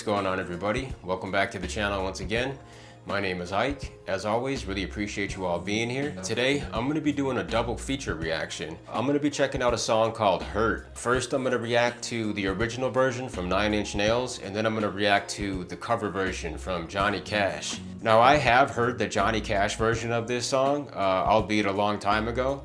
going on, everybody? Welcome back to the channel once again. My name is Ike. As always, really appreciate you all being here. Today, I'm going to be doing a double feature reaction. I'm going to be checking out a song called Hurt. First, I'm going to react to the original version from 9 Inch Nails, and then I'm going to react to the cover version from Johnny Cash. Now, I have heard the Johnny Cash version of this song, albeit a long time ago,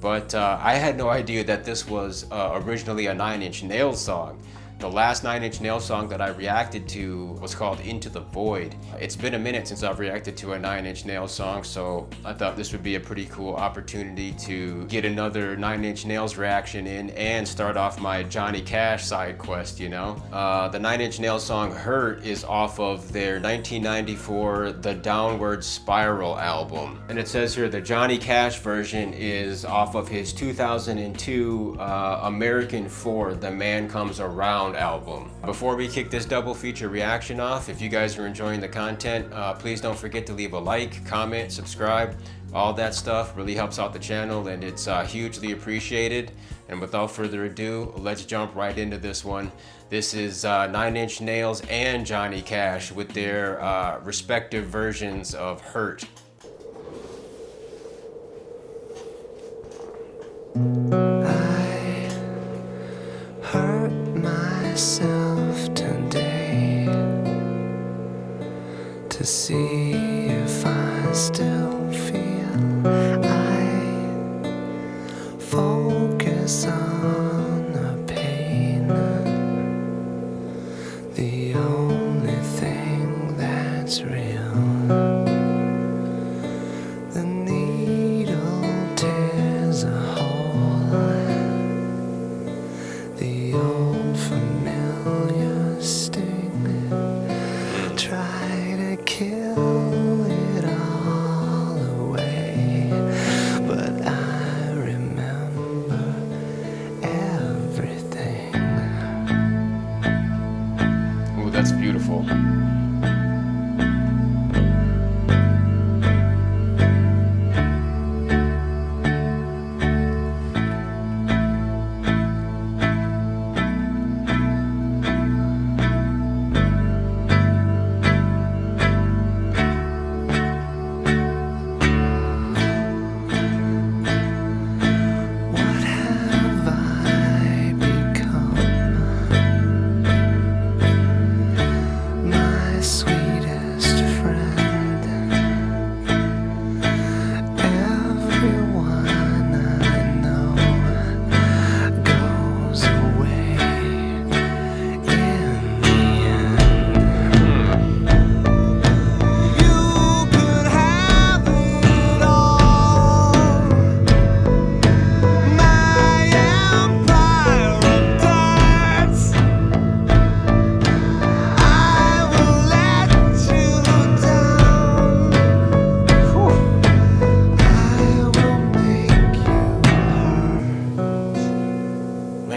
but I had no idea that this was originally a 9 Inch Nails song. The last 9 Inch Nails song that I reacted to was called Into the Void. It's been a minute since I've reacted to a 9 Inch Nails song, so I thought this would be a pretty cool opportunity to get another 9 Inch Nails reaction in and start off my Johnny Cash side quest, you know? The 9 Inch Nails song Hurt is off of their 1994 The Downward Spiral album. And it says here the Johnny Cash version is off of his 2002 American 4 The Man Comes Around album. Before we kick this double feature reaction off, if you guys are enjoying the content, please don't forget to leave a like, comment, subscribe. All that stuff really helps out the channel and it's hugely appreciated. And without further ado, let's jump right into this one. This is 9 Inch Nails and Johnny Cash with their respective versions of Hurt. I hurt myself today to see if I still feel. I focus on the pain, the only thing that's real. The needle tears a hole, the old familiar sting, try to kill it all away, but I remember everything. Ooh, that's beautiful.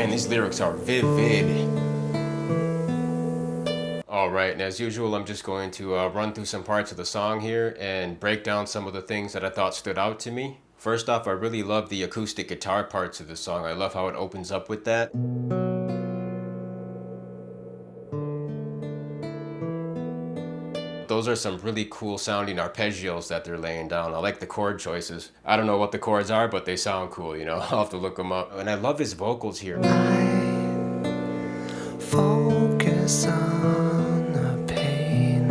These lyrics are vivid. Alright, and as usual, I'm just going to run through some parts of the song here and break down some of the things that I thought stood out to me. First off, I really love the acoustic guitar parts of the song. I love how it opens up with that. Those are some really cool sounding arpeggios that they're laying down. I like the chord choices. I don't know what the chords are, but they sound cool, you know? I'll have to look them up. And I love his vocals here. I focus on the pain,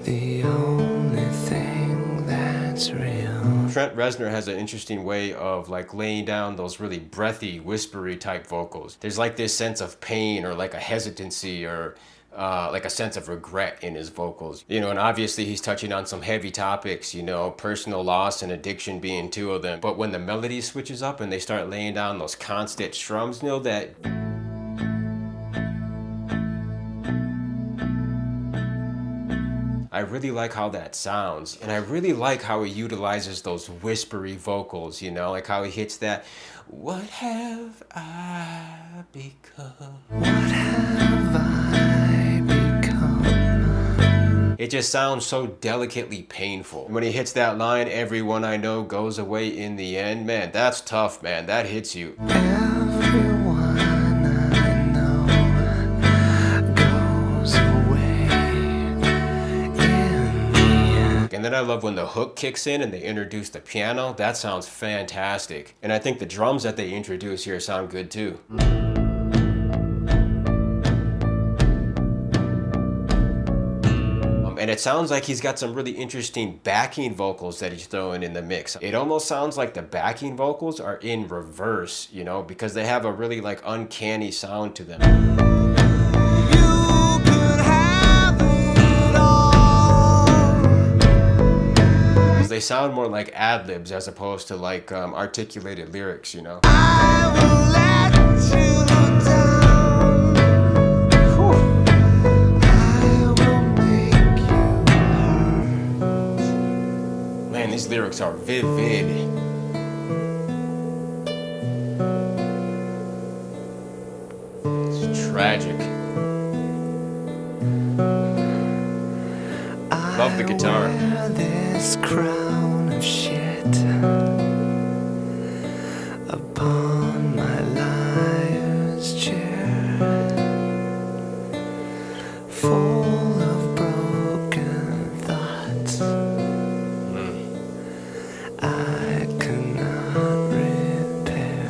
the only thing that's real. Trent Reznor has an interesting way of like laying down those really breathy, whispery type vocals. There's like this sense of pain or like a hesitancy or like a sense of regret in his vocals, you know, and obviously he's touching on some heavy topics, you know, personal loss and addiction being two of them. But when the melody switches up and they start laying down those constant strums, you know, that I really like how that sounds, and I really like how he utilizes those whispery vocals, you know, like how he hits that, what have I become? What have I become? It just sounds so delicately painful. When he hits that line, everyone I know goes away in the end, man, that's tough, man, that hits you. Everyone I know then I love when the hook kicks in and they introduce the piano. That sounds fantastic. And I think the drums that they introduce here sound good too. And it sounds like he's got some really interesting backing vocals that he's throwing in the mix. It almost sounds like the backing vocals are in reverse, you know, because they have a really like uncanny sound to them. They sound more like ad-libs as opposed to like articulated lyrics, you know. I will let you down. I will make you hurt. Man, these lyrics are vivid. It's tragic. Love the guitar. This crown of shit upon my liar's chair, full of broken thoughts. I cannot repair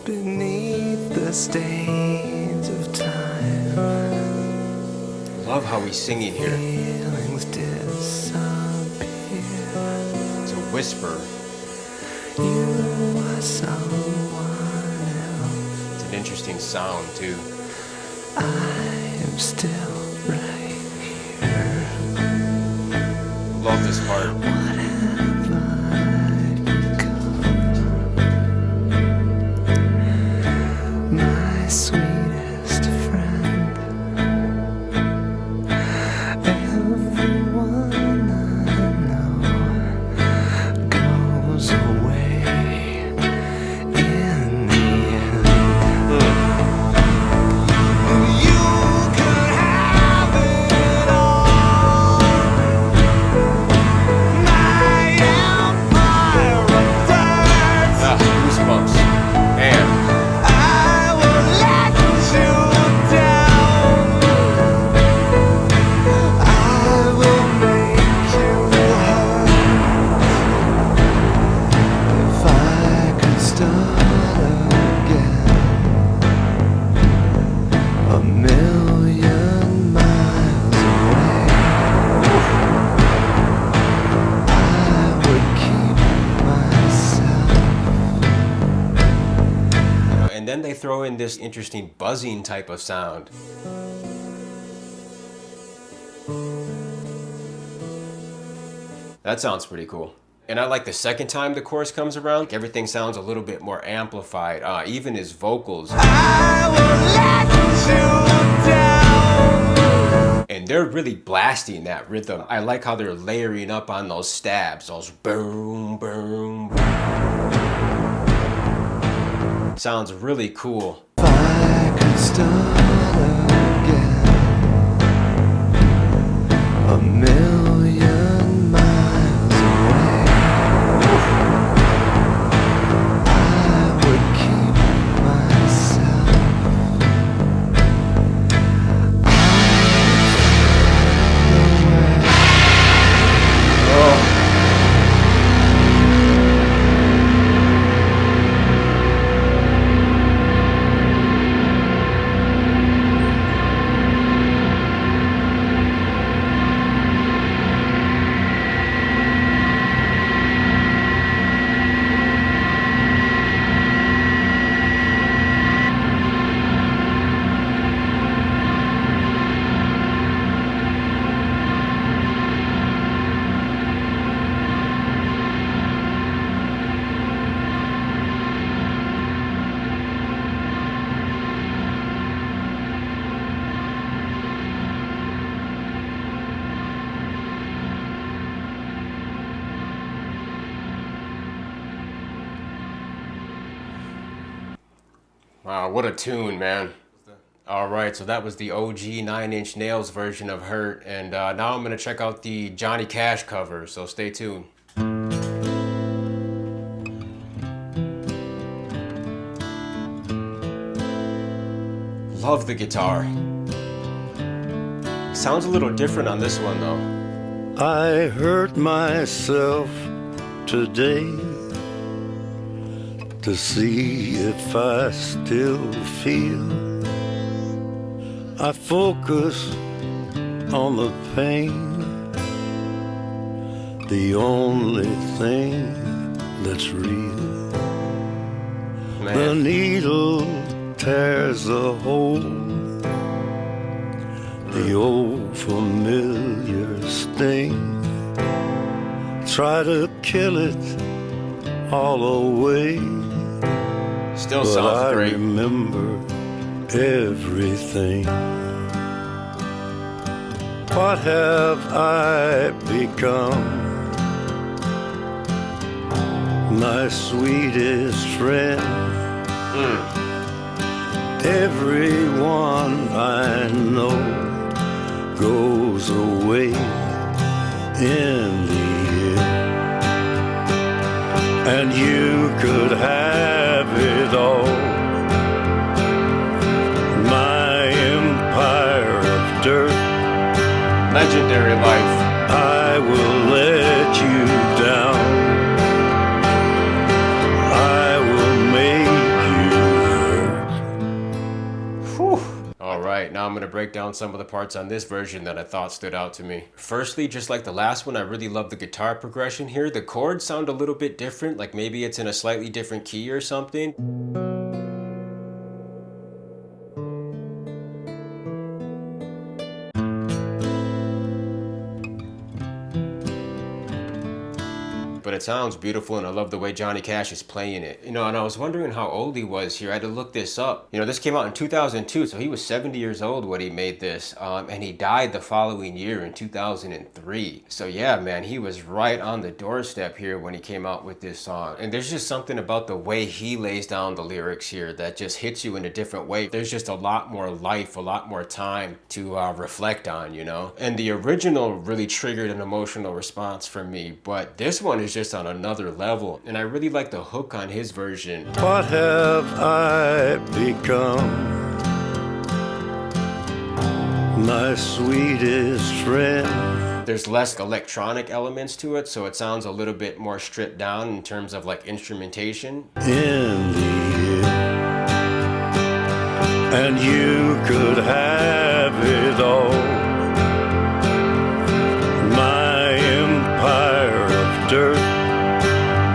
beneath the stains of time. Love how he's singing here. Feelings disappear. It's a whisper. You are someone else. It's an interesting sound too. I am still right here. Love this part. What have I become? My sweetest friend. And then they throw in this interesting buzzing type of sound. That sounds pretty cool. And I like the second time the chorus comes around, everything sounds a little bit more amplified. Even his vocals. I will let you down. And they're really blasting that rhythm. I like how they're layering up on those stabs, those boom, boom, boom. Sounds really cool. If I could start again, a million miles away, I would keep myself. Wow, what a tune, man. All right, so that was the OG 9 Inch Nails version of Hurt, and now I'm gonna check out the Johnny Cash cover, so stay tuned. Love the guitar. Sounds a little different on this one though. I hurt myself today to see if I still feel. I focus on the pain, the only thing that's real. Man. The needle tears a hole, the old familiar sting. Try to kill it all away, Still but sounds I great. remember everything. What have I become? My sweetest friend. Everyone I know goes away in the end, and you could have it all. My empire of dirt, Legendary life. I will let you down. I will make you hurt. Whew. All right, now I'm gonna break down some of the parts on this version that I thought stood out to me. Firstly, just like the last one, I really love the guitar progression here. The chords sound a little bit different, like maybe it's in a slightly different key or something. But it sounds beautiful, and I love the way Johnny Cash is playing it. You know, and I was wondering how old he was here. I had to look this up. You know, this came out in 2002, so he was 70 years old when he made this, and he died the following year in 2003. So yeah, man, he was right on the doorstep here when he came out with this song. And there's just something about the way he lays down the lyrics here that just hits you in a different way. There's just a lot more life, a lot more time to reflect on, you know? And the original really triggered an emotional response from me, but this one is just on another level, and I really like the hook on his version. What have I become? My sweetest friend. There's less electronic elements to it, so it sounds a little bit more stripped down in terms of like instrumentation. In the end, and you could have it all. My empire of dirt,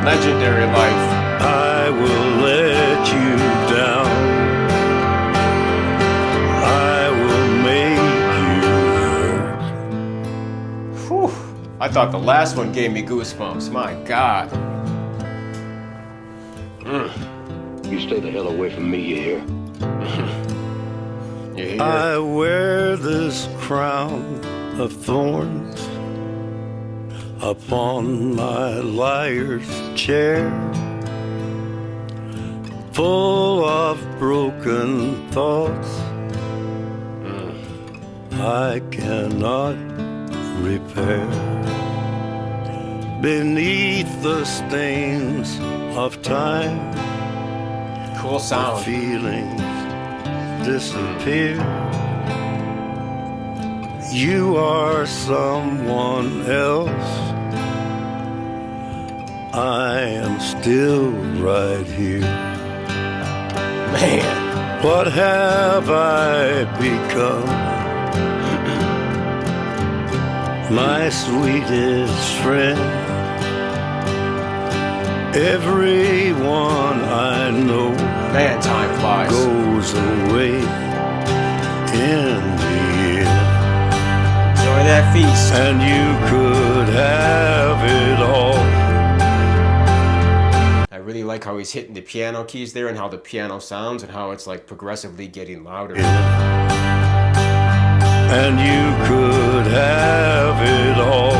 Legendary life. I will let you down. I will make you hurt. Whew. I thought the last one gave me goosebumps. My God. You stay the hell away from me, you hear? You hear? I wear this crown of thorns upon my liar's chair, full of broken thoughts I cannot repair. Beneath the stains of time, Cool sound. feelings disappear. You are someone else. I am still right here. Man. What have I become? My sweetest friend. Everyone I know Man, time flies. goes away in the end, Enjoy that feast. and you could have it all. I really like how he's hitting the piano keys there and how the piano sounds and how it's like progressively getting louder. And you could have it all.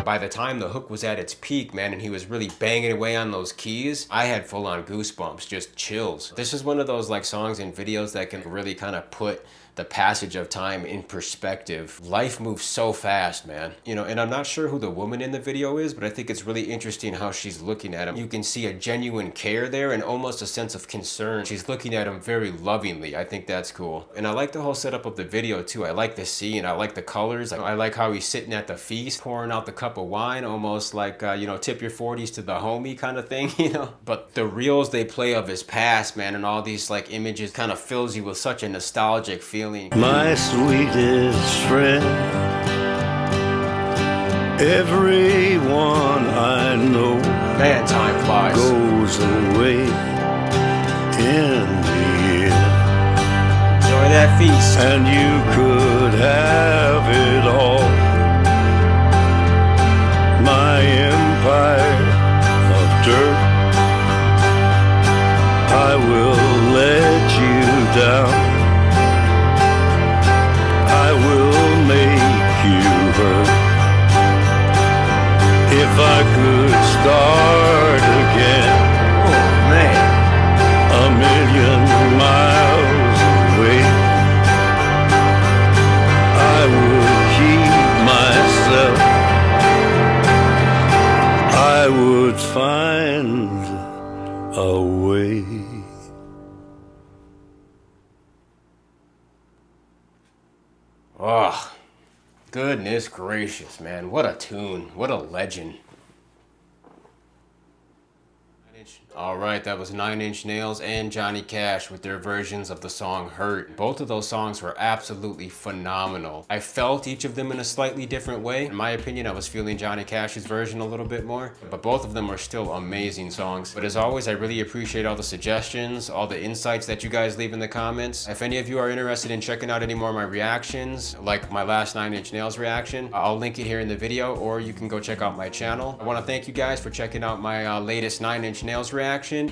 By the time the hook was at its peak, man, and he was really banging away on those keys, I had full-on goosebumps, just chills. This is one of those like songs and videos that can really kind of put the passage of time in perspective. Life moves so fast, man. You know, and I'm not sure who the woman in the video is, but I think it's really interesting how she's looking at him. You can see a genuine care there and almost a sense of concern. She's looking at him very lovingly. I think that's cool. And I like the whole setup of the video too. I like the scene. I like the colors. I like how he's sitting at the feast, pouring out the cup of wine, almost like, you know, tip your 40s to the homie kind of thing, you know? But the reels they play of his past, man, and all these like images kind of fills you with such a nostalgic feeling. My sweetest friend, everyone I know, Man, time flies. goes away in the end. Enjoy that feast. And you could have it all. My empire of dirt, I will let you down. I will make you hurt. If I could start again, Oh, man. a million miles away, I would keep myself. I would find a way. Oh, goodness gracious, man. What a tune. What a legend. All right, that was 9 Inch Nails and Johnny Cash with their versions of the song Hurt. Both of those songs were absolutely phenomenal. I felt each of them in a slightly different way. In my opinion, I was feeling Johnny Cash's version a little bit more, but both of them are still amazing songs. But as always, I really appreciate all the suggestions, all the insights that you guys leave in the comments. If any of you are interested in checking out any more of my reactions, like my last 9 Inch Nails reaction, I'll link it here in the video, or you can go check out my channel. I want to thank you guys for checking out my latest 9 Inch Nails reaction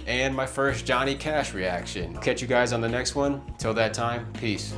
and my first Johnny Cash reaction. Catch you guys on the next one. Till that time, peace.